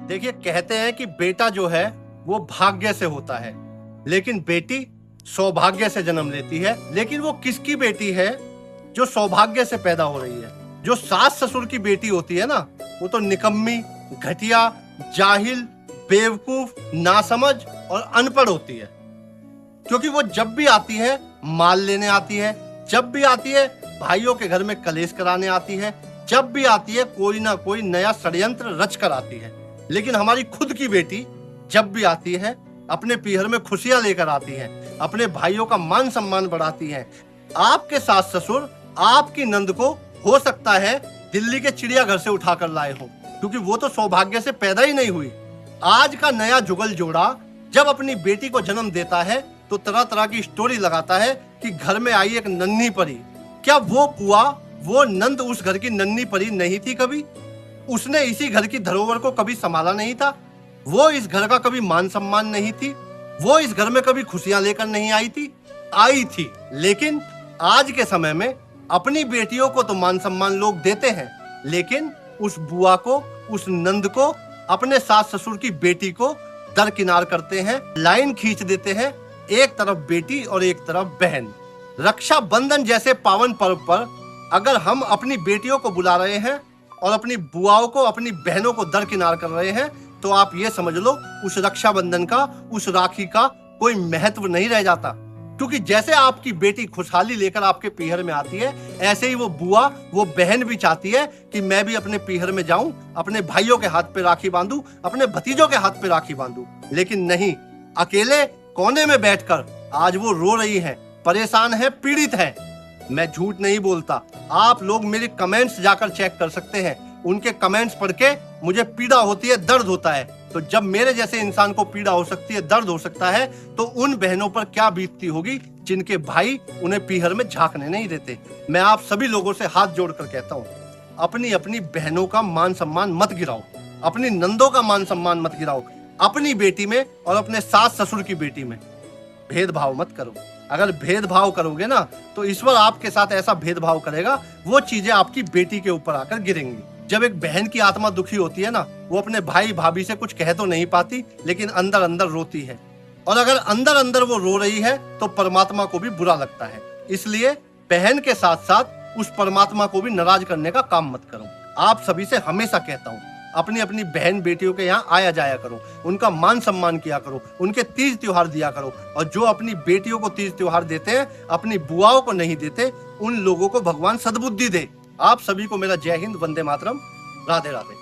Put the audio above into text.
देखिए, कहते हैं कि बेटा जो है वो भाग्य से होता है, लेकिन बेटी सौभाग्य से जन्म लेती है। लेकिन वो किसकी बेटी है जो सौभाग्य से पैदा हो रही है? जो सास ससुर की बेटी होती है ना, वो तो निकम्मी, घटिया, जाहिल, बेवकूफ, नासमझ और अनपढ़ होती है। क्योंकि वो जब भी आती है माल लेने आती है, जब भी आती है भाइयों के घर में कलेश कराने आती है, जब भी आती है कोई ना कोई नया षड्यंत्र रच कर आती है। लेकिन हमारी खुद की बेटी जब भी आती है अपने पीहर में खुशियां लेकर आती है, अपने भाइयों का मान सम्मान बढ़ाती है। आपके सास ससुर आपकी नंद को हो सकता है दिल्ली के चिड़ियाघर से उठाकर लाए हो, क्योंकि वो तो सौभाग्य से पैदा ही नहीं हुई। आज का नया जुगल जोड़ा जब अपनी बेटी को जन्म देता है तो तरह तरह की स्टोरी लगाता है कि घर में आई एक नन्ही परी। क्या वो पुआ, वो नंद उस घर की नन्ही परी नहीं थी कभी? उसने इसी घर की धरोहर को कभी संभाला नहीं था? वो इस घर का कभी मान सम्मान नहीं थी? वो इस घर में कभी खुशियां लेकर नहीं आई थी? आई थी। लेकिन आज के समय में अपनी बेटियों को तो मान सम्मान लोग देते हैं, लेकिन उस बुआ को, उस नंद को, अपने सास ससुर की बेटी को दरकिनार करते हैं, लाइन खींच देते हैं। एक तरफ बेटी और एक तरफ बहन। रक्षा बंधन जैसे पावन पर्व पर अगर हम अपनी बेटियों को बुला रहे हैं और अपनी बुआओं को, अपनी बहनों को दरकिनार कर रहे हैं, तो आप ये समझ लो उस रक्षाबंधन का, उस राखी का कोई महत्व नहीं रह जाता। क्योंकि जैसे आपकी बेटी खुशहाली लेकर आपके पीहर में आती है, ऐसे ही वो बुआ, वो बहन भी चाहती है कि मैं भी अपने पीहर में जाऊं, अपने भाइयों के हाथ पे राखी बांधूं, अपने भतीजों के हाथ पे राखी बांधूं। लेकिन नहीं, अकेले कोने में बैठकर आज वो रो रही है, परेशान है, पीड़ित है। मैं झूठ नहीं बोलता, आप लोग मेरे कमेंट्स जाकर चेक कर सकते हैं। उनके कमेंट्स पढ़ के मुझे पीड़ा होती है, दर्द होता है। तो जब मेरे जैसे इंसान को पीड़ा हो सकती है, दर्द हो सकता है, तो उन बहनों पर क्या बीतती होगी जिनके भाई उन्हें पीहर में झांकने नहीं देते। मैं आप सभी लोगों से हाथ जोड़कर कहता हूँ, अपनी अपनी बहनों का मान सम्मान मत गिराओ, अपनी नंदों का मान सम्मान मत गिराओ। अपनी बेटी में और अपने सास ससुर की बेटी में भेदभाव मत करो। अगर भेदभाव करोगे ना, तो ईश्वर आपके साथ ऐसा भेदभाव करेगा, वो चीजें आपकी बेटी के ऊपर आकर गिरेंगी। जब एक बहन की आत्मा दुखी होती है ना, वो अपने भाई भाभी से कुछ कह तो नहीं पाती, लेकिन अंदर अंदर रोती है। और अगर अंदर अंदर वो रो रही है तो परमात्मा को भी बुरा लगता है। इसलिए बहन के साथ साथ उस परमात्मा को भी नाराज करने का काम मत करो। आप सभी से हमेशा कहता हूँ, अपनी अपनी बहन बेटियों के यहाँ आया जाया करो, उनका मान सम्मान किया करो, उनके तीज त्योहार दिया करो। और जो अपनी बेटियों को तीज त्योहार देते हैं, अपनी बुआओं को नहीं देते, उन लोगों को भगवान सद्बुद्धि दे। आप सभी को मेरा जय हिंद, वंदे मातरम, राधे राधे।